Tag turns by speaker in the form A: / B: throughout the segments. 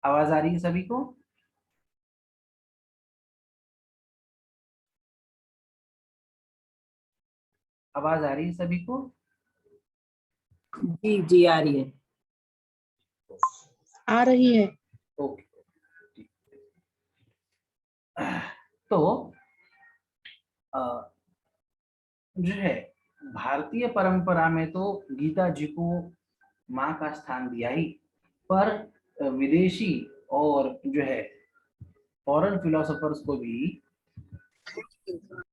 A: आवाज आ रही है सभी को? आवाज आ रही है सभी को?
B: जी जी आ रही है।
C: आ रही है।
A: ओके। तो जो है भारतीय परंपरा में तो गीता जी को माँ का स्थान दिया ही, पर विदेशी और जो है फॉरेन फिलोसोफर्स को भी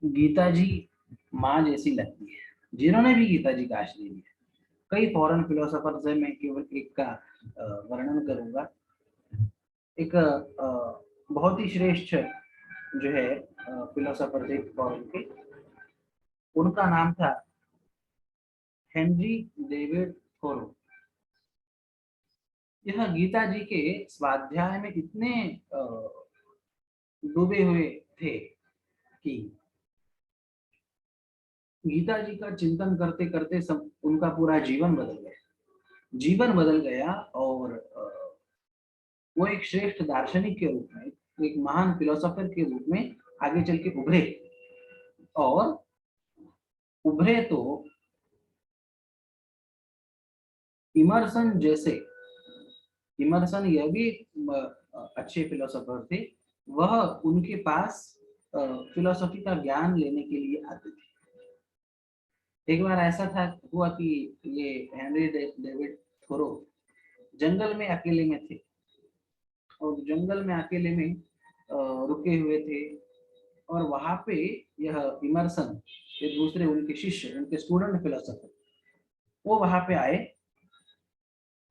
A: गीता जी माँ जैसी लगती है, जिन्होंने भी गीता जी का आश्रय लिया। कई फॉरेन फिलोसोफर्स है, मैं केवल एक का वर्णन करूंगा। एक बहुत ही श्रेष्ठ जो है फिलोसोफर थे फॉरेन के, उनका नाम था हेनरी डेविड थोरो। यह गीता जी के स्वाध्याय में इतने डूबे हुए थे कि गीता जी का चिंतन करते करते सब उनका पूरा जीवन बदल गया। जीवन बदल गया और वो एक श्रेष्ठ दार्शनिक के रूप में, एक महान फिलोसोफर के रूप में आगे चल के उभरे। और उभरे तो इमर्सन जैसे, इमर्सन यह भी अच्छे फिलोसोफर थे, वह उनके पास फिलोसफी का ज्ञान लेने के लिए आते थे। एक बार ऐसा था हुआ कि ये हेनरी डेविड थोरो जंगल में अकेले में थे, और जंगल में अकेले में रुके हुए थे, और वहां पे यह इमर्सन, ये दूसरे उनके शिष्य, उनके स्टूडेंट फिलोसोफर, वो वहां पे आए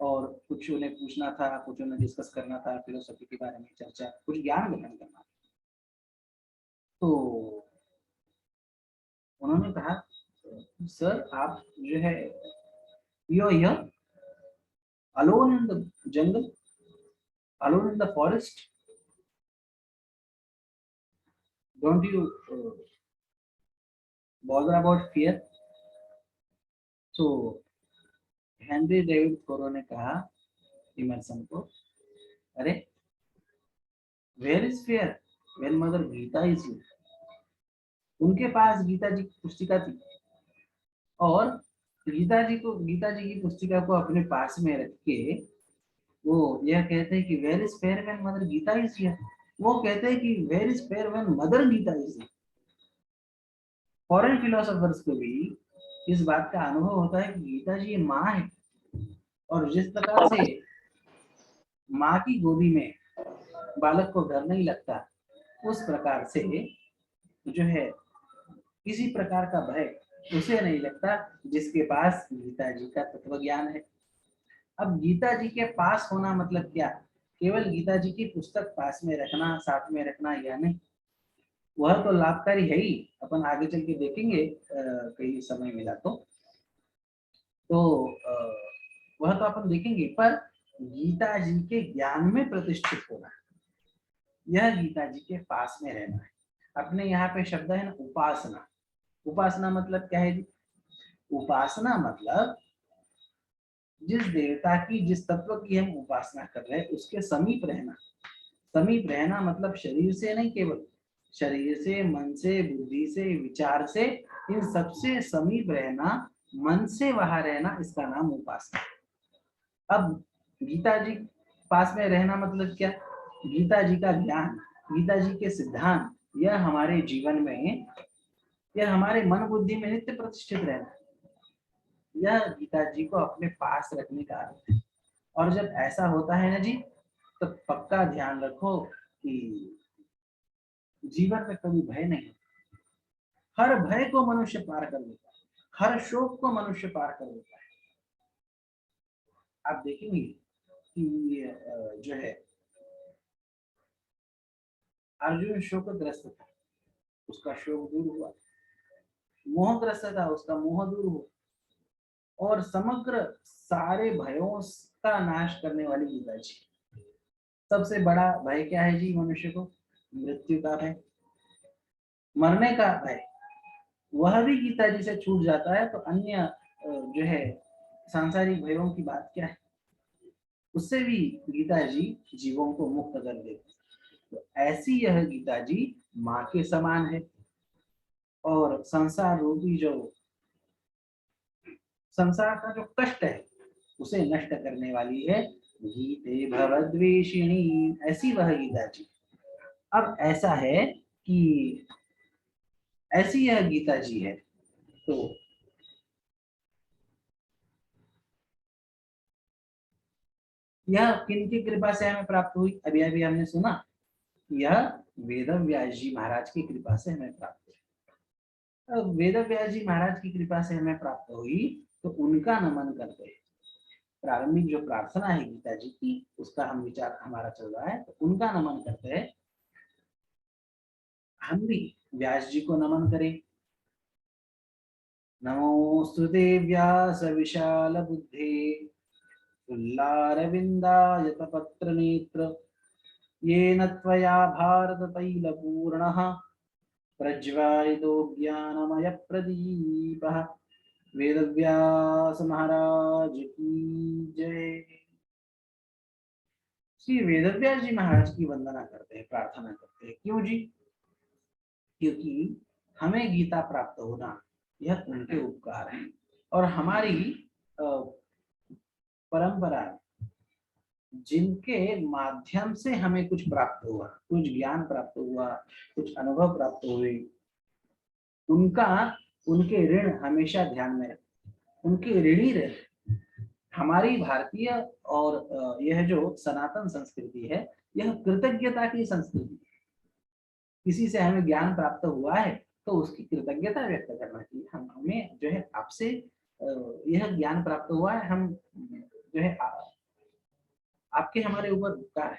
A: और कुछ उन्हें पूछना था, कुछ उन्हें डिस्कस करना था, फिलोसफी के बारे में चर्चा, कुछ ज्ञान ग्रहण करना था। तो उन्होंने कहा सर आप जो है you here alone in the jungle, alone in the forest, don't you bother about fear? तो हेनरी डेविड थोरो ने कहा इमर्सन को, अरे where is fear when mother Gita is here. उनके पास गीता जी की पुस्तिका थी, और गीता जी की पुस्तिका को अपने पास में रख के वो यह कहते हैं कि where is fear when mother Gita is here. वो कहते हैं कि where is fear when mother Gita is here. Foreign philosophers को भी इस बात का अनुभव होता है कि गीता जी माँ है, और जिस प्रकार से माँ की गोदी में बालक को डर नहीं लगता, उस प्रकार से जो है किसी प्रकार का भय उसे नहीं लगता जिसके पास गीता जी का तत्व ज्ञान है। अब गीता जी के पास होना मतलब क्या? केवल गीता जी की पुस्तक पास में रखना, साथ में रखना, या नहीं, वह तो लाभकारी है ही, अपन आगे चल के देखेंगे कहीं समय मिला तो वह तो अपन देखेंगे, पर गीता जी के ज्ञान में प्रतिष्ठित होना, यह गीता जी के पास में रहना है। अपने यहाँ पे शब्द है ना उपासना। उपासना मतलब क्या है जी? उपासना मतलब जिस देवता की, जिस तत्व की हम उपासना कर रहे हैं उसके समीप रहना। समीप रहना मतलब शरीर से नहीं, केवल शरीर से, मन से, बुद्धि से, विचार से, इन सबसे समीप रहना, मन से वहां रहना, इसका नाम उपासना। अब गीता जी पास में रहना मतलब क्या? गीता जी का ज्ञान, गीता जी के सिद्धांत, यह हमारे जीवन में, यह हमारे मन बुद्धि में नित्य प्रतिष्ठित रहना, यह गीता जी को अपने पास रखने का अर्थ है। और जब ऐसा होता है ना जी, तो पक्का ध्यान रखो कि जीवन में कभी भय नहीं। हर भय को मनुष्य पार कर लेता है, हर शोक को मनुष्य पार कर लेता है। आप देखेंगे कि जो है अर्जुन शोकग्रस्त था, उसका शोक दूर हुआ, मोहग्रस्त था, उसका मोह दूर हुआ, और समग्र सारे भयों का नाश करने वाली गीता जी। सबसे बड़ा भय क्या है जी मनुष्य को? मृत्यु का भय, मरने का भय। वह भी गीता जी से छूट जाता है तो अन्य जो है सांसारिक भयों की बात क्या है, उससे भी गीता जी जीवों को मुक्त कर देती। तो ऐसी यह गीता जी माँ के समान है, और संसार रूपी जो संसार का जो कष्ट है उसे नष्ट करने वाली है गीते भवद्वेषिणी, ऐसी वह गीता जी। अब ऐसा है कि ऐसी यह गीता जी है, तो यह किनकी कृपा से हमें प्राप्त हुई, अभी अभी हमने सुना, यह वेद व्यास जी महाराज की कृपा से हमें प्राप्त हुई। अब वेद व्यास जी महाराज की कृपा से हमें प्राप्त हुई, तो उनका नमन करते हैं। प्रारंभिक जो प्रार्थना है गीता जी की, उसका हम विचार हमारा चल रहा है, तो उनका नमन करते हैं। हम भी व्यास जी को नमन करें। नमोस्तुते व्यास विशाल बुद्धे उल्लारविन्दायतपत्र नेत्र, येन त्वया भारततैलपूर्णः प्रज्वालितो ज्ञानमय प्रदीपः। वेदव्यास महाराज की जय। श्री वेदव्यास जी महाराज की वंदना करते हैं, प्रार्थना करते हैं। क्यों जी? क्योंकि हमें गीता प्राप्त होना यह उनके उपकार है, और हमारी परंपरा जिनके माध्यम से हमें कुछ प्राप्त हुआ, कुछ ज्ञान प्राप्त हुआ, कुछ अनुभव प्राप्त हुए, उनका उनके ऋण हमेशा ध्यान में रखें, उनके ऋणी रहे। हमारी भारतीय और यह जो सनातन संस्कृति है, यह कृतज्ञता की संस्कृति है। किसी से हमें ज्ञान प्राप्त हुआ है तो उसकी कृतज्ञता व्यक्त करना चाहिए। हम हमें जो है आपसे यह ज्ञान प्राप्त हुआ है, हम जो है आपके हमारे ऊपर उपकार है।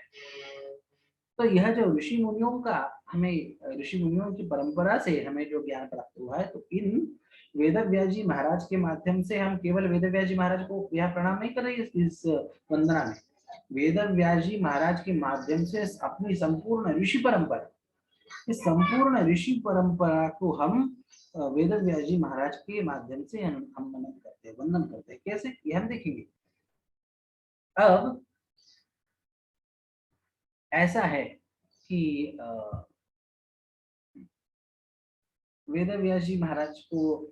A: तो यह जो ऋषि मुनियों का हमें ऋषि मुनियों की परंपरा से हमें जो ज्ञान प्राप्त हुआ है, तो इन वेद व्यास जी महाराज के माध्यम से हम केवल वेद व्यास जी महाराज को यह प्रणाम नहीं कर रहे इस वंदना में, वेद व्यास जी महाराज के माध्यम से अपनी संपूर्ण ऋषि परंपरा, इस संपूर्ण ऋषि परंपरा को हम वेद व्यास जी महाराज के माध्यम से हम नमन करते हैं, वंदन करते हैं। कैसे, ये हम देखेंगे। अब ऐसा है कि वेद व्यास जी महाराज को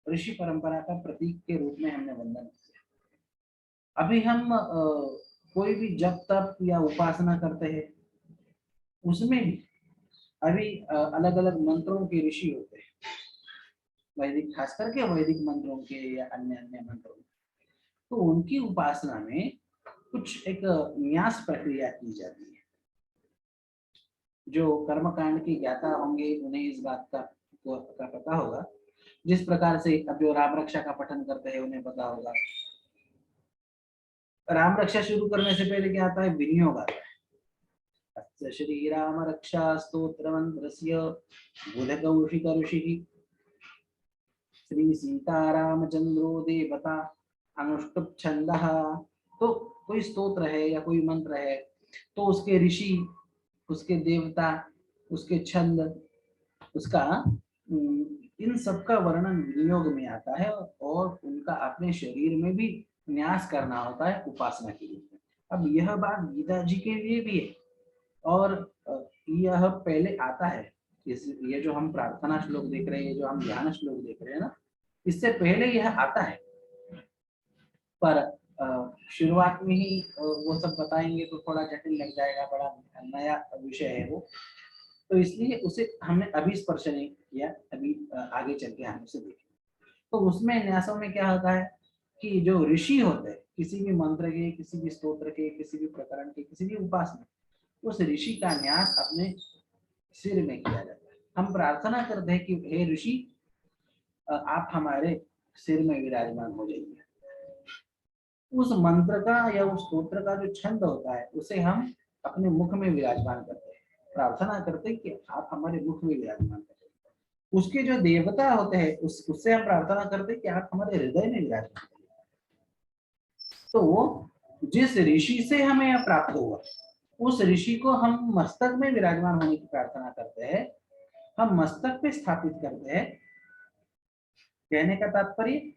A: ऋषि परंपरा का प्रतीक के रूप में हमने वंदन किया। अभी हम कोई भी जप तप या उपासना करते हैं, उसमें भी अभी अलग अलग मंत्रों के ऋषि होते हैं, वैदिक, खास करके वैदिक मंत्रों के या अन्य अन्य मंत्रों, तो उनकी उपासना में कुछ एक न्यास प्रक्रिया की जाती है। जो कर्मकांड के ज्ञाता होंगे उन्हें इस बात का पता होगा। जिस प्रकार से अब जो राम रक्षा का पठन करते हैं उन्हें पता होगा, राम रक्षा शुरू करने से पहले क्या आता है, विनियोग आता है। अस्य श्री राम रक्षा स्तोत्र मंत्रस्य बुधकौशिक ऋषिः श्री सीतारामचंद्रो देवता अनुष्टुप छंदः। तो कोई स्तोत्र है या कोई मंत्र है, तो उसके ऋषि, उसके देवता, उसके छंद, उसका इन सब का वर्णन विनियोग में आता है, और उनका अपने शरीर में भी न्यास करना होता है उपासना के रूप में। अब यह बात गीता जी के लिए भी है, और यह पहले आता है। ये जो हम प्रार्थना श्लोक देख रहे हैं, जो हम ध्यान श्लोक देख रहे हैं ना, इससे पहले यह आता है, पर शुरुआत में ही वो सब बताएंगे तो थोड़ा जटिल लग जाएगा, बड़ा नया विषय है वो, तो इसलिए उसे हमने अभी स्पर्श नहीं किया। अभी आगे चल के हम उसे देखेंगे। तो उसमें न्यासों में क्या होता है कि जो ऋषि होते हैं, किसी भी मंत्र के, किसी भी स्तोत्र के, किसी भी प्रकरण के, किसी भी उपासना, उस ऋषि का न्यास अपने सिर में किया जाता है। हम प्रार्थना करते हैं कि हे ऋषि, आप हमारे सिर में विराजमान हो जाइए। उस मंत्र का या उस स्तोत्र का जो छंद होता है, उसे हम अपने मुख में विराजमान करते हैं, प्रार्थना करते हैं कि आप हमारे मुख में विराजमान करें। उसके जो देवता होते हैं, उससे हम प्रार्थना करते हैं कि आप हमारे हृदय में विराजमान करें। तो जिस ऋषि से हमें यह प्राप्त हुआ, उस ऋषि को हम मस्तक में विराजमान होने की प्रार्थना करते हैं, हम मस्तक पे स्थापित करते हैं। कहने का तात्पर्य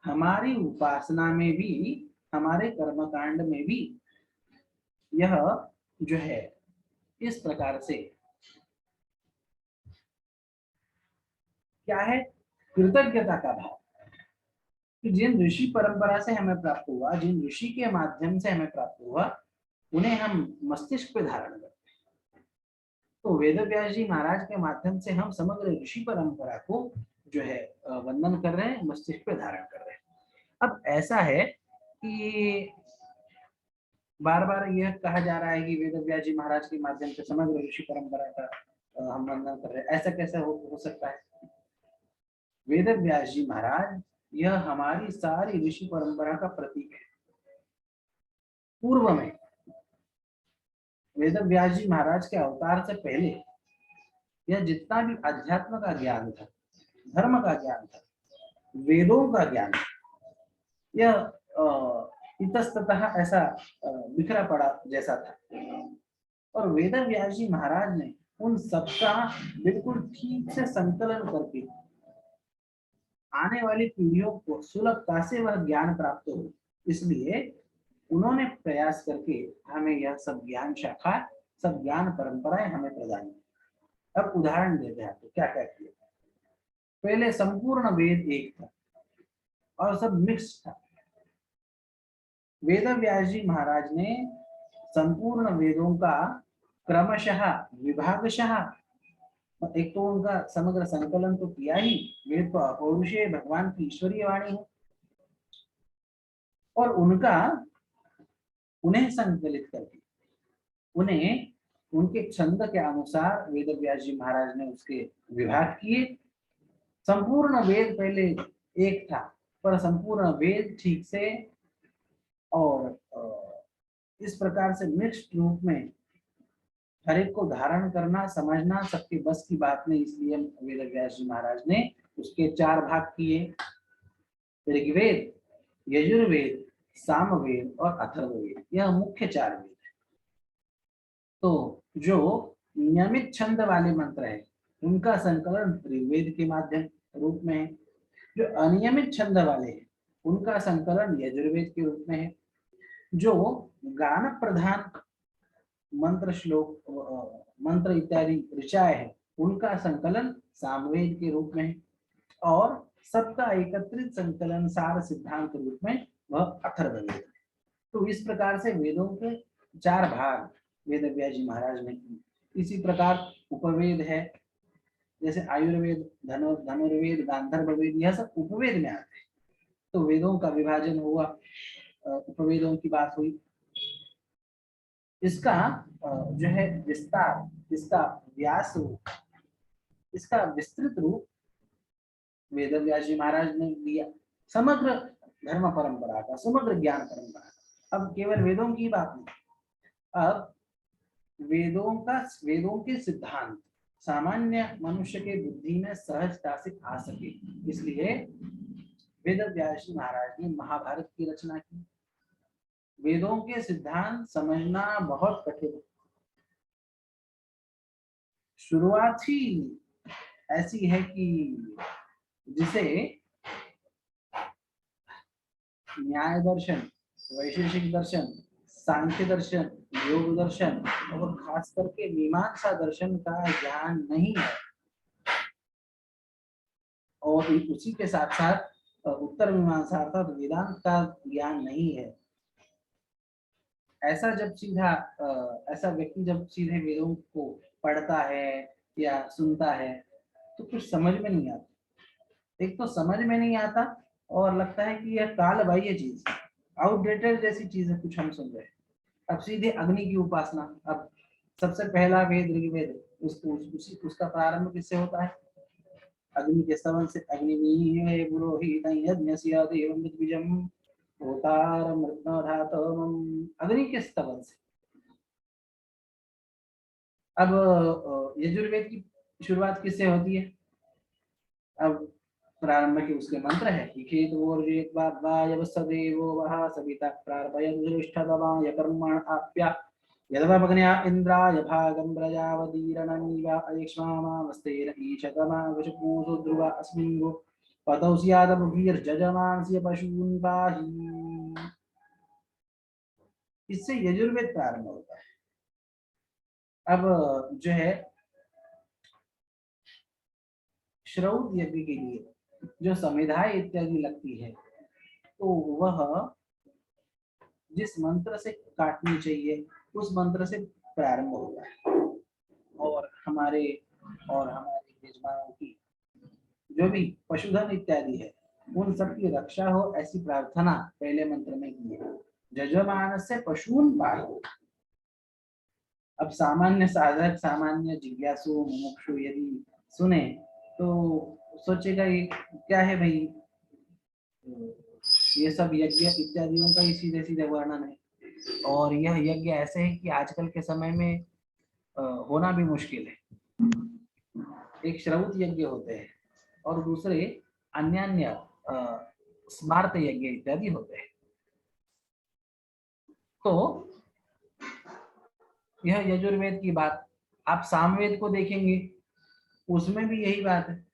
A: हमारी उपासना में भी, हमारे कर्मकांड में भी यह जो है इस प्रकार से क्या है, कृतज्ञता का भाव कि जिन ऋषि परंपरा से हमें प्राप्त हुआ, जिन ऋषि के माध्यम से हमें प्राप्त हुआ, उन्हें हम मस्तिष्क पे धारण करते हैं। तो वेद व्यास जी महाराज के माध्यम से हम समग्र ऋषि परंपरा को जो है वंदन कर रहे हैं, मस्तिष्क पे धारण कर रहे हैं। अब ऐसा है कि बार बार यह कहा जा रहा है कि वेद व्यास जी महाराज के माध्यम से समग्र ऋषि परंपरा का हम वंदन कर रहे हैं, ऐसा कैसे हो सकता है? वेद व्यास जी महाराज यह हमारी सारी ऋषि परंपरा का प्रतीक है। पूर्व में वेद व्यास जी महाराज के अवतार से पहले यह जितना भी अध्यात्म का ज्ञान था, धर्म का ज्ञान था, वेदों का ज्ञान, यह इतस्ततः ऐसा बिखरा पड़ा जैसा था। और वेद व्यास जी महाराज ने उन सबका बिल्कुल ठीक से संकलन करके आने वाली पीढ़ियों को सुलभता से वह ज्ञान प्राप्त हो, इसलिए उन्होंने प्रयास करके हमें यह सब ज्ञान शाखा, सब ज्ञान परंपराएं हमें प्रदान की। अब उदाहरण देते हैं आपको क्या क्या किया। पहले संपूर्ण वेद एक था और सब मिक्स था। वेद व्यास जी महाराज ने संपूर्ण वेदों का क्रमशः विभागशः, एक तो उनका समग्र संकलन तो किया ही, वेद तो अपौरुषेय भगवान की ईश्वरीय वाणी है, और उन्हें संकलित करके उन्हें उनके छंद के अनुसार वेद व्यास जी महाराज ने उसके विभाग किए। संपूर्ण वेद पहले एक था, पर संपूर्ण वेद ठीक से और इस प्रकार से मिक्स्ड रूप में हर एक को धारण करना, समझना सबके बस की बात नहीं, इसलिए वेद व्यास जी महाराज ने उसके 4 भाग किए। ऋग्वेद, यजुर्वेद, सामवेद और अथर्ववेद, यह मुख्य 4 वेद है। तो जो नियमित छंद वाले मंत्र है उनका संकलन ऋग्वेद के माध्यम रूप में है। जो अनियमित छंद वाले हैं उनका संकलन यजुर्वेद के रूप में है। जो गान प्रधान मंत्र, श्लोक, मंत्र इत्यादि ऋचाएं है उनका संकलन सामवेद के रूप में है। और सबका एकत्रित संकलन सार सिद्धांत रूप में वह अथर्ववेद है। तो इस प्रकार से वेदों के 4 भाग वेद व्यास जी महाराज ने किए। इसी प्रकार उपवेद है, जैसे आयुर्वेद, धनुर्वेद, गांधर्व वेद, यह सब उपवेद में आते हैं। तो वेदों का विभाजन हुआ, उपवेदों की बात हुई। इसका जो है विस्तार, इसका व्यास रूप, इसका विस्तृत रूप वेद व्यास जी महाराज ने दिया, समग्र धर्म परंपरा का, समग्र ज्ञान परंपरा का। अब केवल वेदों की बात नहीं, अब वेदों के सिद्धांत सामान्य मनुष्य के बुद्धि में सहजता से आ सके, इसलिए वेद व्यास जी महाराज ने महाभारत की रचना की। वेदों के सिद्धांत समझना बहुत कठिन है। शुरुआत ही ऐसी है कि जिसे न्याय दर्शन, वैशेषिक दर्शन, सांख्य दर्शन, योग दर्शन और खास करके मीमांसा दर्शन का ज्ञान नहीं है, और उसी के साथ साथ उत्तर मीमांसा अर्थात वेदांत का ज्ञान नहीं है, ऐसा जब सीधा ऐसा व्यक्ति जब सीधे वेदों को पढ़ता है या सुनता है तो कुछ समझ में नहीं आता। एक तो समझ में नहीं आता और लगता है कि यह काल बाह्य चीज, आउटडेटेड जैसी चीज है कुछ हम सुन रहे हैं। अब सीधे अग्नि की उपासना, अब सबसे पहला वेद ऋग्वेद, उसका प्रारंभ किससे होता है? अग्नि के स्तवन से। अग्निमीहे पुरोहित यज्ञस्य देवं द्विजं होतारं रत्नधातमं, अग्नि के स्तवन से। अब यजुर्वेद की शुरुआत किससे होती है? अब प्रारंभ के उसके मंत्र है सदेवो वह सविता प्रारभयज्येष्ठतमाय कर्मण आप्या यदवग्न्या इंद्राय भागं प्रजावतीरणमीव अयक्ष्मामावस्तेन ईशतमा वशपूषो ध्रुव अस्मिन् पतौस्यादवीर जजमानस्य पशून् पाहि। इससे यजुर्वेद प्रारंभ होता है। अब जो है श्रौत यज्ञ के लिए जो समिधाय इत्यादि लगती है, तो वह जिस मंत्र से काटनी चाहिए उस मंत्र से प्रारंभ होता है। और हमारे यजमानों की जो भी पशुधन इत्यादि है उन सब की रक्षा हो, ऐसी प्रार्थना पहले मंत्र में की है। जजमान से पशून पाहि। अब सामान्य साधक, सामान्य जिज्ञासु मुमुक्षु यदि सुने तो सोचेगा ये क्या है भाई, ये सब यज्ञ इत्यादियों का ही सीधे सीधे वर्णन है, और यह यज्ञ ऐसे है कि आजकल के समय में होना भी मुश्किल है। एक श्रौत यज्ञ होते हैं और दूसरे अन्य स्मार्त यज्ञ इत्यादि होते हैं। तो यह यजुर्वेद की बात। आप सामवेद को देखेंगे, उसमें भी यही बात है।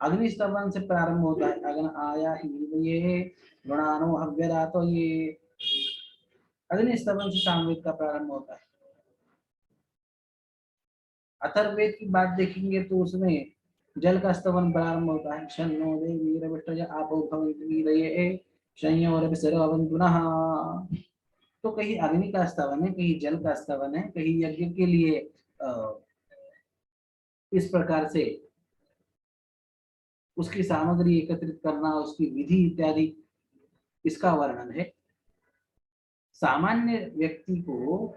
A: अग्निस्तवन से प्रारंभ होता है। अग्न आया ही ये गुणानो हव्यदातो, ये अग्निस्तवन से सामवेद का प्रारंभ होता है। अथर्ववेद की बात देखेंगे तो उसमें जल का स्तवन प्रारंभ होता है। शन्नो देवीरविष्टज आपो भवन्तु वीरये संयोरभिसरवन्तु नः। तो कहीं अग्नि का स्तवन है, कहीं जल का स्तवन है, कहीं यज्ञ के लिए इस प्रकार से उसकी सामग्री एकत्रित करना, उसकी विधि इत्यादि, इसका वर्णन है। सामान्य व्यक्ति को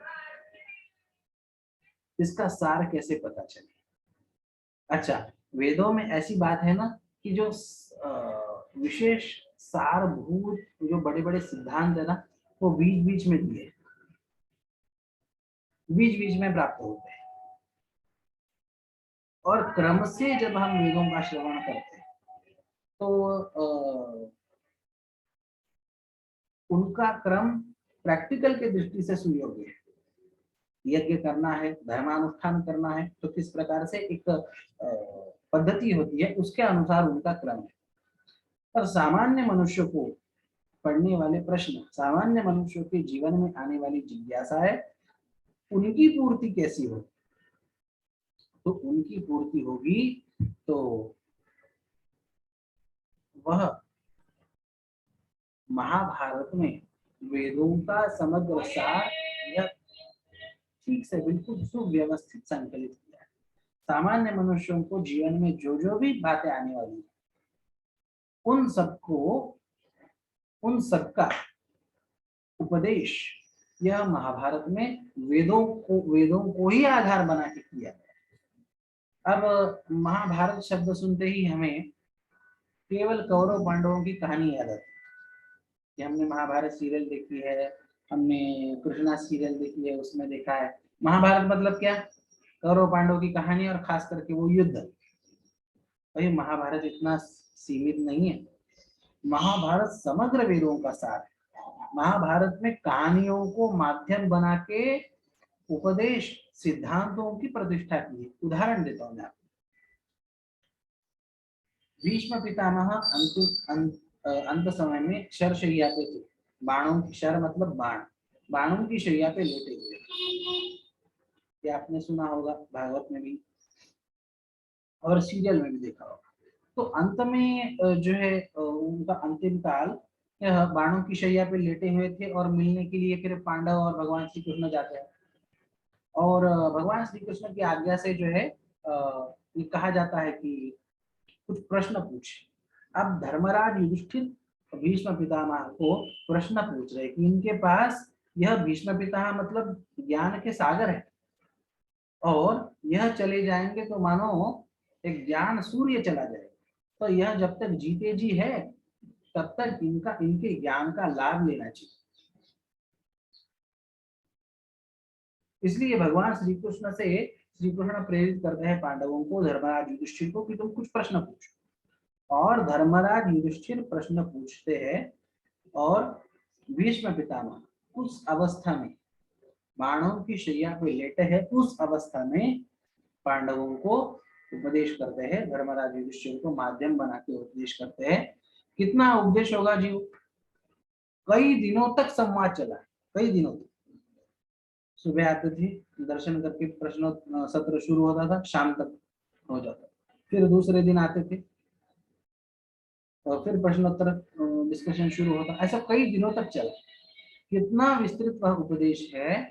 A: इसका सार कैसे पता चले? अच्छा, वेदों में ऐसी बात है ना कि जो विशेष सारभूत जो बड़े बड़े सिद्धांत है ना, वो बीच बीच में दिए, बीच बीच में प्राप्त होते हैं। और क्रम से जब हम वेदों का श्रवण करते हैं तो उनका क्रम प्रैक्टिकल के दृष्टि से सुयोग्य है। यज्ञ करना है, धर्मानुष्ठान करना है, तो किस प्रकार से एक पद्धति होती है, उसके अनुसार उनका क्रम है। पर सामान्य मनुष्य को पढ़ने वाले प्रश्न, सामान्य मनुष्यों के जीवन में आने वाली जिज्ञासाएं, उनकी पूर्ति कैसी हो? तो उनकी पूर्ति होगी तो वह महाभारत में वेदों का समग्र सार यह ठीक से बिल्कुल सुव्यवस्थित संकलित किया है। सामान्य मनुष्यों को जीवन में जो जो भी बातें आने वाली है, उन सबका उपदेश यह महाभारत में वेदों को ही आधार बना के किया है। अब महाभारत शब्द सुनते ही हमें केवल कौरव पांडवों की कहानी याद आती है। हमने महाभारत सीरियल देखी है, हमने कृष्णा सीरियल देखी है, उसमें देखा है महाभारत मतलब क्या, कौरव पांडव की कहानी और खास करके वो युद्ध। भाई महाभारत इतना सीमित नहीं है, महाभारत समग्र वेदों का सार है। महाभारत में कहानियों को माध्यम बना के उपदेश सिद्धांतों की प्रतिष्ठा की है। उदाहरण देता हूं मैं आपको। भीष्म पितामह अंत समय में शर शैया पे थे। बाणों की, शर मतलब बाणों की शैया पे लेटे हुए। ये आपने सुना होगा, भागवत में भी और सीरियल में भी देखा होगा। तो अंत में जो है उनका अंतिम काल, यह बाणों की शैया पे लेटे हुए थे और मिलने के लिए फिर पांडव और भगवान श्री कृष्ण जाते हैं। और भगवान श्री कृष्ण की आज्ञा से जो है ये कहा जाता है कि कुछ प्रश्न पूछे। अब धर्मराज युधिष्ठिर भीष्म पितामह को प्रश्न पूछ रहे कि इनके पास, यह भीष्म पितामह मतलब ज्ञान के सागर है, और यह चले जाएंगे तो मानो एक ज्ञान सूर्य चला जाएगा। तो यह जब तक जीते जी है तब तक इनके ज्ञान का लाभ लेना चाहिए। इसलिए भगवान श्री कृष्ण प्रेरित करते हैं पांडवों को, धर्मराज युधिष्ठिर को, कि तुम कुछ प्रश्न पूछो। और धर्मराज युधिष्ठिर प्रश्न पूछते हैं और भीष्म पितामह उस अवस्था में, बाणों की शैया पे लेटे हैं, उस अवस्था में पांडवों को उपदेश करते हैं, धर्मराज युधिष्ठिर को माध्यम बना के उपदेश करते हैं। कितना उपदेश होगा जी? कई दिनों तक संवाद चला, कई दिनों तक। सुबह आते थे, दर्शन करके प्रश्न सत्र शुरू होता था, शाम तक हो जाता, फिर दूसरे दिन आते थे और फिर प्रश्नोत्तर डिस्कशन शुरू होता, ऐसा कई दिनों तक चला। कितना विस्तृत वह उपदेश है,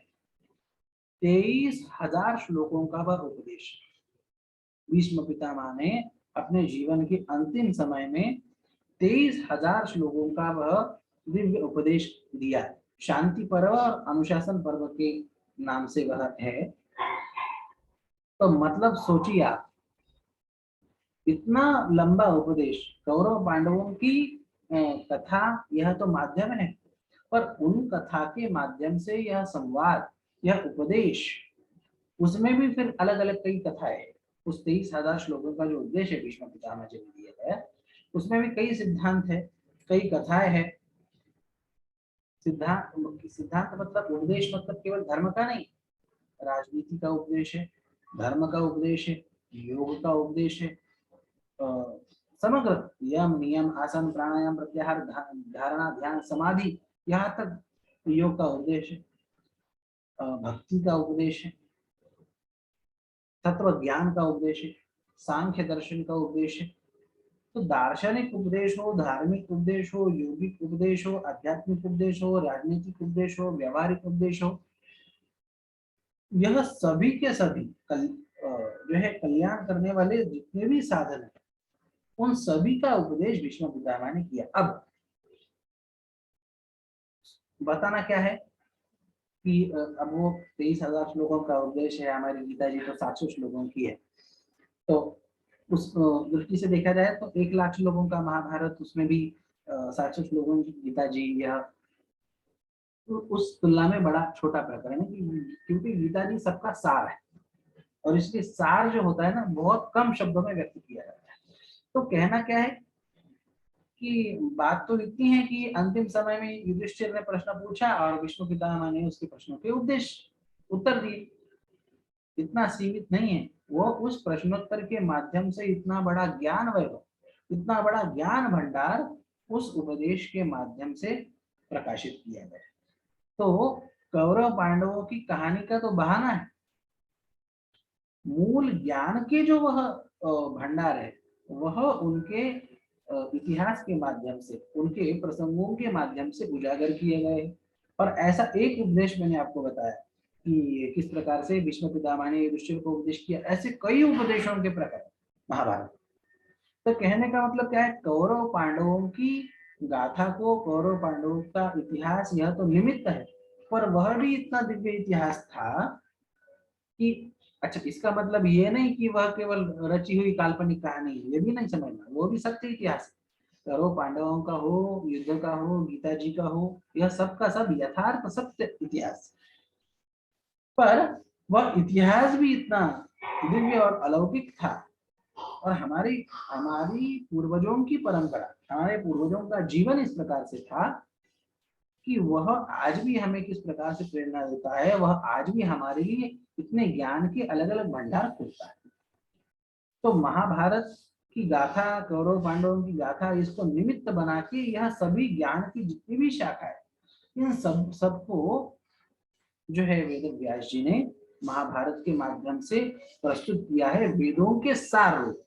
A: 23,000 श्लोकों का वह उपदेश भीष्म पितामह ने अपने जीवन के अंतिम समय में 23,000 श्लोकों का वह दिव्य उपदेश दिया। शांति पर्व और अनुशासन पर्व के नाम से वह है। तो मतलब सोचिए आप, इतना लंबा उपदेश, कौरव पांडवों की कथा, यह तो माध्यम है, पर उन कथा के माध्यम से यह संवाद, यह उपदेश, उसमें भी फिर अलग अलग कई कथाएं है। उस 23,000 श्लोकों का जो उद्देश्य है भीष्म पितामह जी ने दिया है, उसमें भी कई सिद्धांत है, कई कथाएं है। सिद्धांत मतलब उपदेश, मतलब केवल धर्म का नहीं, राजनीति का उपदेश है, धर्म का उपदेश है, योग का उपदेश है, समग्र यम नियम आसन प्राणायाम प्रत्याहार धारणा ध्यान समाधि, यहाँ तक योग का उपदेश है, भक्ति का उपदेश है, तत्व ज्ञान का उपदेश है, सांख्य दर्शन का उपदेश है। तो दार्शनिक उपदेश हो, धार्मिक उपदेश हो, योगिक उपदेश हो, आध्यात्मिक उपदेश हो, राजनीतिक उपदेश हो, व्यवहारिक उपदेश हो, यह सभी के सभी जो है कल्याण करने वाले जितने भी साधन है, उन सभी का उपदेश भीष्म पितामह ने किया। अब बताना क्या है कि अब वो 23,000 श्लोकों का उपदेश है, हमारी गीता जी तो 700 श्लोकों की है। तो उस दृष्टि से देखा जाए तो 1,00,000 श्लोकों का महाभारत, उसमें भी 700 श्लोकों की गीता जी, यह तो उस तुलना में बड़ा छोटा प्रकरण है, क्योंकि गीता जी सबका सार है और इसलिए सार जो होता है ना, बहुत कम शब्दों में व्यक्त किया जाता है। तो कहना क्या है कि बात तो इतनी है कि अंतिम समय में युधिष्ठिर ने प्रश्न पूछा और विष्णु पितामह ने उसके प्रश्नों के उत्तर दिए। इतना सीमित नहीं है, वो उस प्रश्नोत्तर के माध्यम से इतना बड़ा ज्ञान वैभव, इतना बड़ा ज्ञान भंडार उस उपदेश के माध्यम से प्रकाशित किया गया। तो कौरव पांडवों की कहानी का तो बहाना है, मूल ज्ञान के जो वह भंडार है, वह उनके इतिहास के माध्यम से, उनके प्रसंगों के माध्यम से उजागर किए गए। और ऐसा एक उपदेश मैंने आपको बताया कि किस प्रकार से भीष्म पितामह ने युधिष्ठिर को उपदेश किया, ऐसे कई उपदेशों के प्रकार महाभारत। तो कहने का मतलब क्या है, कौरव पांडवों की गाथा को, कौरव पांडवों का इतिहास, यह तो निमित्त है, पर वह भी इतना दिव्य इतिहास था कि अच्छा, इसका मतलब ये नहीं कि वह केवल रची हुई काल्पनिक कहानी है, ये भी नहीं समझना, वो भी सत्य इतिहास है। कौरव पांडवों का हो, युद्ध का हो, गीता जी का हो, यह सब का सब यथार्थ सत्य इतिहास, पर वह इतिहास भी इतना दिव्य और अलौकिक था। और हमारी हमारी पूर्वजों की परंपरा, हमारे पूर्वजों का जीवन इस प्रकार से था कि वह आज भी हमें किस प्रकार से प्रेरणा देता है, वह आज भी हमारे लिए इतने ज्ञान के अलग अलग भंडार खोलता है। तो महाभारत की गाथा, कौरव पांडवों की गाथा, इसको निमित्त बना के यह सभी ज्ञान की जितनी भी शाखा है, इन सबको जो है वेद व्यास जी ने महाभारत के माध्यम से प्रस्तुत किया है। वेदों के सार रूप,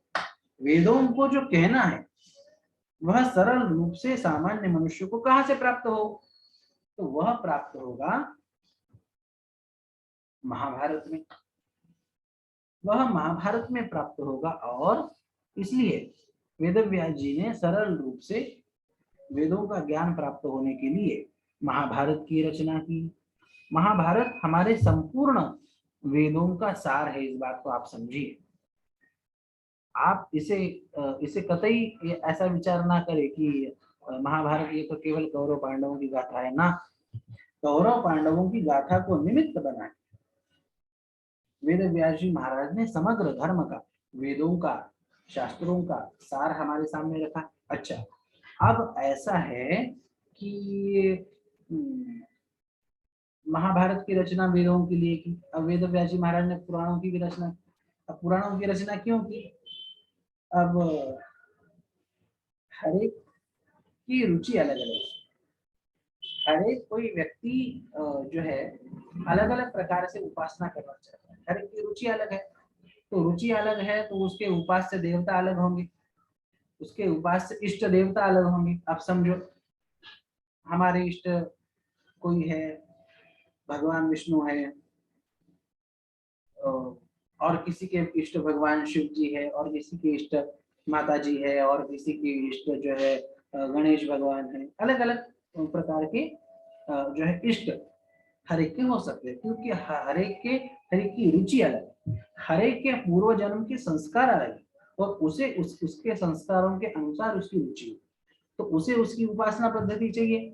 A: वेदों को जो कहना है वह सरल रूप से सामान्य मनुष्य को कहां से प्राप्त हो, तो वह प्राप्त होगा महाभारत में, वह महाभारत में प्राप्त होगा। और इसलिए वेद व्यास जी ने सरल रूप से वेदों का ज्ञान प्राप्त होने के लिए महाभारत की रचना की। महाभारत हमारे संपूर्ण वेदों का सार है, इस बात को आप समझिए। आप इसे कतई ऐसा विचार ना करें कि महाभारत ये तो केवल कौरव पांडवों की गाथा है ना। कौरव पांडवों की गाथा को निमित्त बना वेद व्यास जी महाराज ने समग्र धर्म का, वेदों का, शास्त्रों का सार हमारे सामने रखा। अच्छा, अब ऐसा है कि महाभारत की रचना वेदों के लिए की, अब वेद व्यास जी महाराज ने पुराणों की भी रचना की। अब पुराणों की रचना क्यों की? अब हर एक की रुचि अलग अलग है। हर एक कोई व्यक्ति जो है अलग अलग प्रकार से उपासना करना चाहता है। हर एक की रुचि अलग है, तो रुचि अलग है तो उसके उपास्य देवता अलग होंगे, उसके उपास्य इष्ट देवता अलग होंगे। आप समझो, हमारे इष्ट कोई है, भगवान विष्णु है, और किसी के इष्ट भगवान शिव जी है, और किसी के इष्ट माता जी है, और किसी के इष्ट जो है गणेश भगवान है। अलग अलग प्रकार के जो है इष्ट हर एक के हो सकते हैं, क्योंकि हर एक की रुचि अलग है, हर एक के पूर्व जन्म के संस्कार अलग है, और उसे उसके संस्कारों के अनुसार उसकी रुचि है, तो उसे उसकी उपासना पद्धति चाहिए।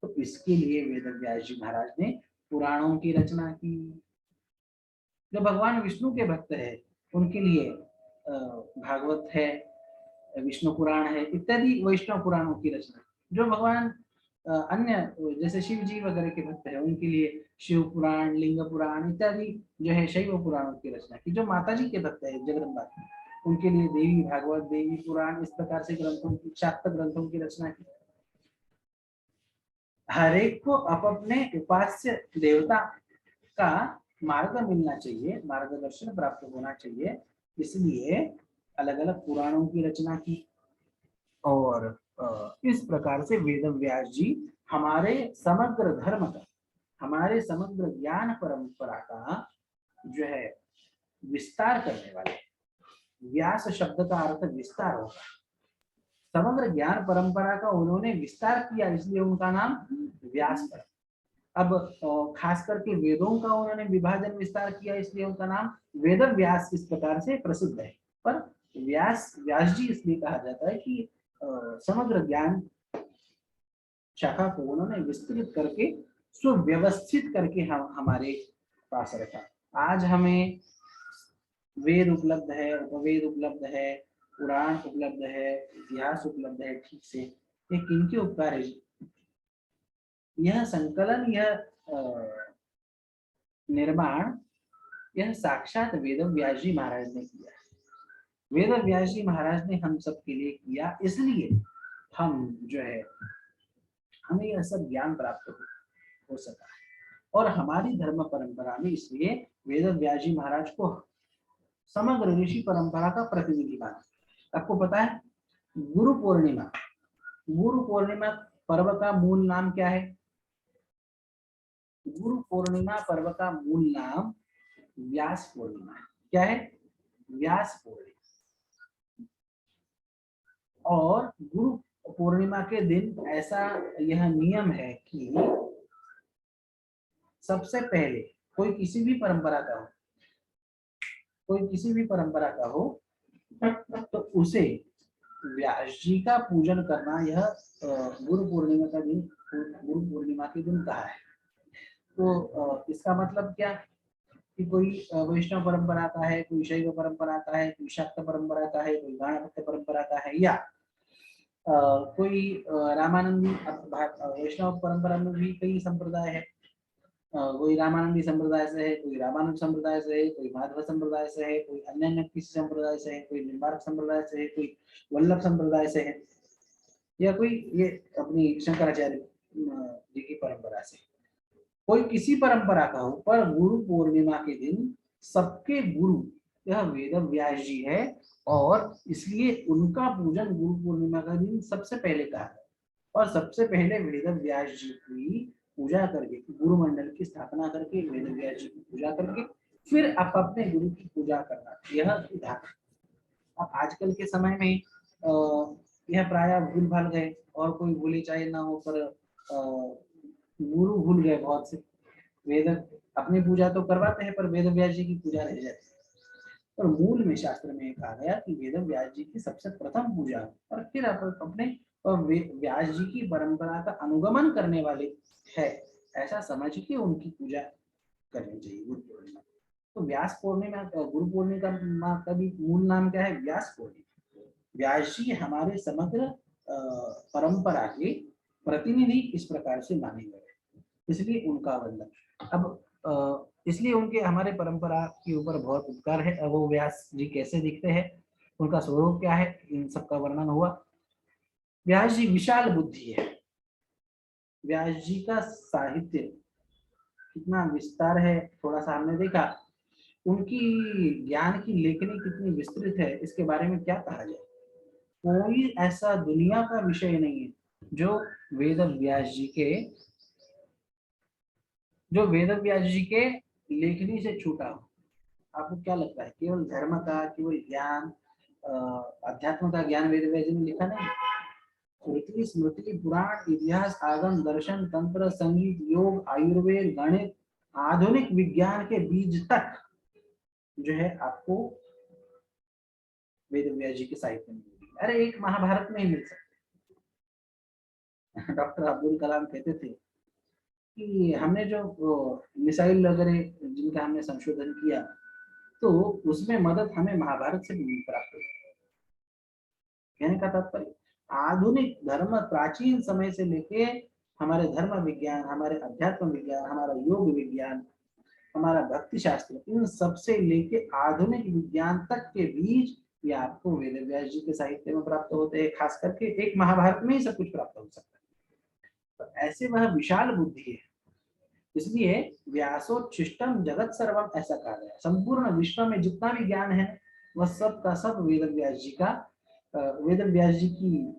A: तो इसके लिए वेद व्यास जी महाराज ने पुराणों की रचना की। जो भगवान विष्णु के भक्त है उनके लिए भागवत है, विष्णु पुराण है, इत्यादि वैष्णव पुराणों की रचना। जो भगवान अन्य जैसे शिव जी वगैरह के भक्त है उनके लिए शिव पुराण, लिंग पुराण इत्यादि जो है शैव पुराणों की रचना की। जो माता जी के भक्त है जगदम्बा की, उनके लिए देवी भागवत, देवी पुराण, इस प्रकार से ग्रंथों की, शाक्त ग्रंथों की रचना की। हर एक को अपने उपास्य देवता का मार्ग मिलना चाहिए, मार्गदर्शन प्राप्त होना चाहिए, इसलिए अलग अलग पुराणों की रचना की। और इस प्रकार से वेद व्यास जी हमारे समग्र धर्म का, हमारे समग्र ज्ञान परंपरा का जो है विस्तार करने वाले। व्यास शब्द का अर्थ विस्तार होगा। समग्र ज्ञान परंपरा का उन्होंने विस्तार किया, इसलिए उनका नाम व्यास पड़ा। अब खास करके वेदों का उन्होंने विभाजन विस्तार किया, इसलिए उनका नाम वेद व्यास इस प्रकार से प्रसिद्ध है। पर व्यास जी इसलिए कहा जाता है कि समग्र ज्ञान शाखा को उन्होंने विस्तृत करके सुव्यवस्थित करके हम हमारे पास रखा। आज हमें वेद उपलब्ध है, उपवेद उपलब्ध है, पुराण उपलब्ध है, इतिहास उपलब्ध है, ठीक से ये किनके उपकार है? यह संकलन, यह निर्माण, यह साक्षात वेद व्यास जी महाराज ने किया। वेद व्यास जी महाराज ने हम सब के लिए किया, इसलिए हम जो है हमें यह सब ज्ञान प्राप्त हो सका है। और हमारी धर्म परंपरा में इसलिए वेद व्यास जी महाराज को समग्र ऋषि परंपरा का प्रतिनिधि माना। आपको पता है गुरु पूर्णिमा, गुरु पूर्णिमा पर्व का मूल नाम क्या है? गुरु पूर्णिमा पर्व का मूल नाम व्यास पूर्णिमा है। क्या है? व्यास पूर्णिमा। और गुरु पूर्णिमा के दिन ऐसा यह नियम है कि सबसे पहले कोई किसी भी परंपरा का हो, कोई किसी भी परंपरा का हो, तो उसे व्यास जी का पूजन करना यह गुरु पूर्णिमा का दिन, गुरु पूर्णिमा के दिन कहा है। तो इसका मतलब क्या कि कोई वैष्णव परंपरा का है, कोई शैव परंपरा का है, कोई शाक्त परंपरा का है, कोई गणपत्य परंपरा का है, या कोई रामानंदी, वैष्णव परंपरा में भी कई संप्रदाय है। कोई रामानंदी संप्रदाय से है, कोई रामानुज संप्रदाय से है, कोई माधव संप्रदाय से है, कोई अन्य किसी संप्रदाय से है, कोई निम्बार्क संप्रदाय से है, कोई वल्लभ संप्रदाय से है, या कोई ये अपनी शंकराचार्य जी की परंपरा से। कोई किसी परंपरा का हो, पर गुरु पूर्णिमा के दिन सबके गुरु यह वेद व्यास जी है, और इसलिए उनका पूजन गुरु पूर्णिमा का दिन सबसे पहले कहा है। और सबसे पहले वेद व्यास जी की पूजा करके, गुरु मंडल की स्थापना करके, वेद व्यास जी की पूजा करके फिर आप अपने गुरु की पूजा करना, यह विधान। अब आजकल के समय में यह प्राय भूल भाल गए, और कोई भूले चाहे ना हो, पर गुरु भूल गए बहुत से। वेद अपनी पूजा तो करवाते हैं, पर वेद व्यास जी की पूजा रह जाती है। और मूल में शास्त्र में कहा गया कि वेद व्यास जी की सबसे प्रथम पूजा, और फिर आप अपने व्यास जी की परंपरा का अनुगमन करने वाले है ऐसा समझ के उनकी पूजा करनी चाहिए गुरु पूर्णिमा। तो व्यास पूर्णिमा, गुरु पूर्णिमा का भी मूल नाम क्या है? व्यास पूर्णिमा। व्यास जी हमारे समग्र परंपरा के प्रतिनिधि इस प्रकार से माने गए, इसलिए उनका वंदन। अब इसलिए उनके हमारे परंपरा के ऊपर बहुत उपकार है। वो व्यास जी कैसे दिखते हैं, उनका स्वरूप क्या है, इन सब का वर्णन हुआ। व्यास जी विशाल बुद्धि है। व्यास जी का साहित्य कितना विस्तार है, थोड़ा सा हमने देखा। उनकी ज्ञान की लेखनी कितनी विस्तृत है, इसके बारे में क्या कहा जाए। कोई ऐसा दुनिया का विषय नहीं है जो वेद व्यास जी के लेखनी से छूटा हो। आपको क्या लगता है, केवल धर्म का, केवल ज्ञान, अध्यात्म का ज्ञान वेद व्यास जी ने लिखा नहीं। श्रुति स्मृति पुराण इतिहास आगम दर्शन तंत्र संगीत योग आयुर्वेद गणित आधुनिक विज्ञान के बीज तक जो है आपको वेद व्यास जी के साहित्य में मिलेगी। अरे एक महाभारत में ही मिल सकते। डॉक्टर अब्दुल कलाम कहते थे कि हमने जो मिसाइल वगैरह जिनका हमने संशोधन किया, तो उसमें मदद हमें महाभारत से भी प्राप्त हुई। कहने का तात्पर्य आधुनिक धर्म प्राचीन समय से लेके हमारे धर्म विज्ञान, हमारे अध्यात्म विज्ञान, हमारा योग विज्ञान, हमारा भक्ति शास्त्र, इन सब से लेके आधुनिक विज्ञान तक के बीज ये आपको वेद व्यास जी के साहित्य में प्राप्त होते हैं। खास करके एक महाभारत में ही सब कुछ प्राप्त हो सकता है। तो ऐसे वह विशाल बुद्धि है। इसलिए व्यासोच्छिष्टम जगत सर्वम ऐसा कहा गया। संपूर्ण विश्व में जितना भी ज्ञान है वह सब का सब वेद व्यास जी का, वेद व्यास जी की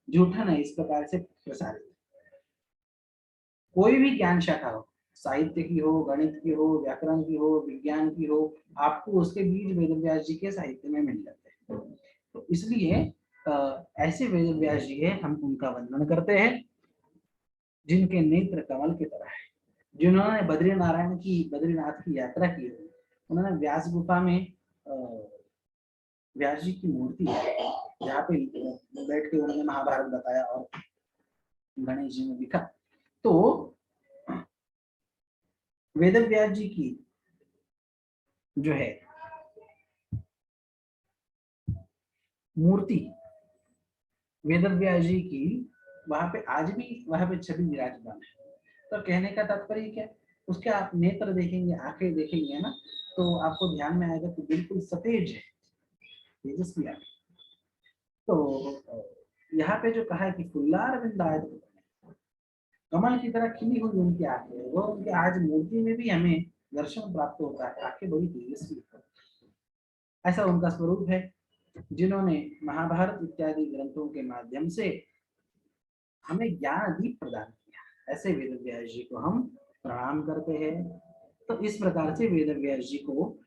A: जूठन है, इस प्रकार से प्रसारित। कोई भी ज्ञान शाखा हो, साहित्य की हो, गणित की हो, व्याकरण की हो, विज्ञान की हो, आपको उसके बीज वेद व्यास जी के साहित्य में मिल जाते हैं। तो इसलिए ऐसे वेद व्यास जी है, हम उनका वंदन करते हैं जिनके नेत्र कमल की तरह है। जिन्होंने बद्रीनाथ की यात्रा की है, उन्होंने व्यास गुफा में व्यास जी की मूर्ति है, जहाँ पे बैठ के उन्होंने महाभारत बताया और गणेश जी ने लिखा। तो वेद व्यास जी की जो है मूर्ति, वेद व्यास जी की, वहां पे आज भी वहां पे छवि विराजमान है। तो कहने का तात्पर्य क्या, उसके आप नेत्र देखेंगे, आंखें देखेंगे ना, तो आपको ध्यान में आएगा कि बिल्कुल सतेज है, तेजस्वी आंखें। तो यहाँ पे जो कहा है कि फुल्लार बिंदायत, कमल की तरह खिली हुई उनकी आंखें, वो उनके आज मूर्ति में भी हमें दर्शन प्राप्त होता है। आंखें बड़ी तेजस्वी, ऐसा उनका स्वरूप है। जिन्होंने महाभारत इत्यादि ग्रंथों के माध्यम से हमें ज्ञान दीप प्रदान किया, ऐसे वेद व्यास जी को हम प्रणाम करते हैं। तो इस प्रकार से वेद व्यास जी को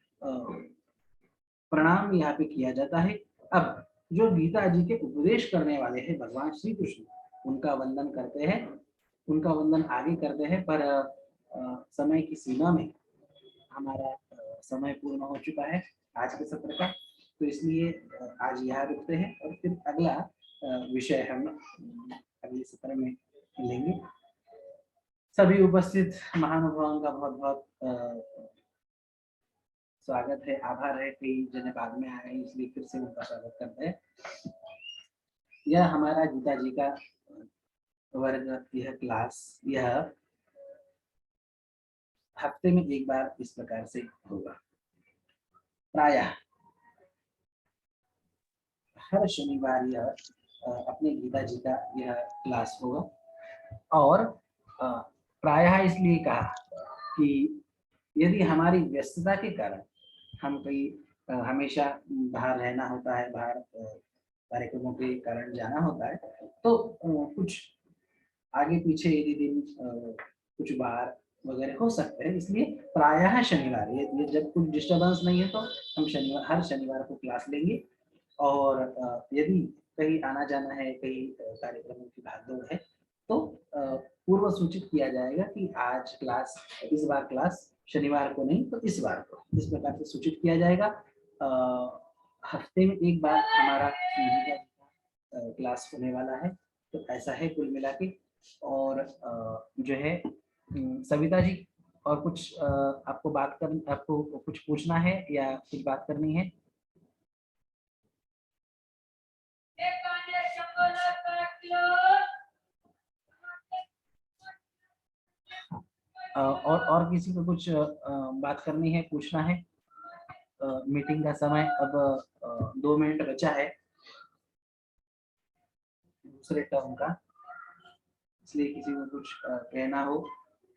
A: प्रणाम यहाँ पे किया जाता है। अब जो गीता जी के उपदेश करने वाले हैं भगवान श्री कृष्ण, उनका वंदन करते हैं, उनका वंदन आगे करते हैं, पर समय की सीमा में हमारा समय पूर्ण हो चुका है आज के सत्र का। तो इसलिए आज यहाँ रुकते हैं और फिर अगला विषय हम अगले सत्र में लेंगे। सभी उपस्थित महानुभावों का बहुत बहुत स्वागत है, आभार है। कई जने बाद में आए हैं इसलिए फिर से उनका स्वागत करते हैं। यह हमारा गीता जी का वर्ग, यह क्लास, यह हफ्ते में एक बार इस प्रकार से होगा। प्रायः हर शनिवार यह अपने गीता जी का यह क्लास होगा। और प्रायः इसलिए कहा कि यदि हमारी व्यस्तता के कारण हम कहीं हमेशा बाहर रहना होता है, बाहर कार्यक्रमों के कारण जाना होता है, तो कुछ आगे पीछे यदि दिन कुछ बार वगैरह हो सकते हैं। इसलिए प्रायः शनिवार, ये जब कुछ डिस्टर्बेंस नहीं है तो हम हर शनिवार को क्लास लेंगे। और यदि कहीं आना जाना है, कहीं कार्यक्रमों की भागदौड़ है, तो पूर्व सूचित किया जाएगा कि आज क्लास, इस बार क्लास शनिवार को नहीं तो इस बार को, इस प्रकार से सूचित किया जाएगा। हफ्ते में एक बार हमारा क्लास होने वाला है। तो ऐसा है कुल मिला के। और जो है सविता जी, और कुछ आपको कुछ पूछना है या कुछ बात करनी है? और किसी को कुछ बात करनी है, पूछना है? मीटिंग का समय अब 2 मिनट बचा है दूसरे टर्म का, इसलिए किसी को कुछ कहना हो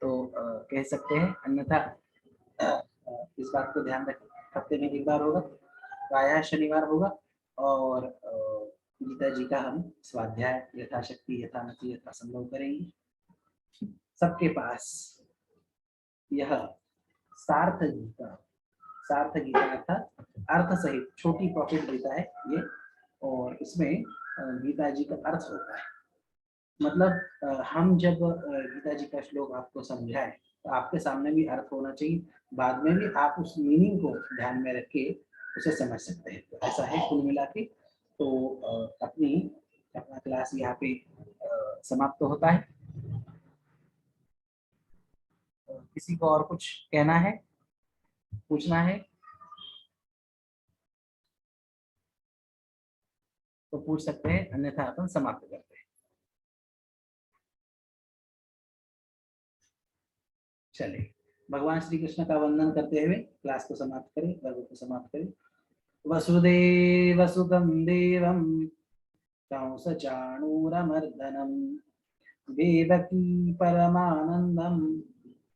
A: तो कह सकते हैं, अन्यथा इस बात को ध्यान रखें, हफ्ते में एक बार होगा, प्रायः शनिवार होगा, और गीता जी का हम स्वाध्याय यथाशक्ति यथामति यथासंभव करेंगे। सबके पास यह सार्थ गीता, सार्थ गीता अर्थात अर्थ सहित छोटी पॉकेट गीता है ये, और इसमें गीता जी का अर्थ होता है। मतलब हम जब गीता जी का श्लोक आपको समझाएं तो आपके सामने भी अर्थ होना चाहिए, बाद में भी आप उस मीनिंग को ध्यान में रख के उसे समझ सकते हैं। तो ऐसा है कुल मिला के। तो अपना क्लास यहाँ पे समाप्त होता है। किसी को और कुछ कहना है, पूछना है तो पूछ सकते हैं, अन्यथा अपन समाप्त करते हैं। चलिए, भगवान श्री कृष्ण का वंदन करते हुए क्लास को समाप्त करें, वर्ग को समाप्त करें। वसुदेव सुतं देवं कंसचाणूरमर्दनम् देवकी परमानंदं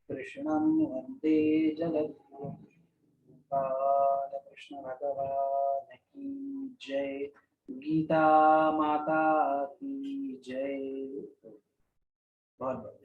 A: कृष्णं वन्दे जगद्गुरुं। कृष्ण भगवान की जय, गीता माता की जय। बहुत बहुत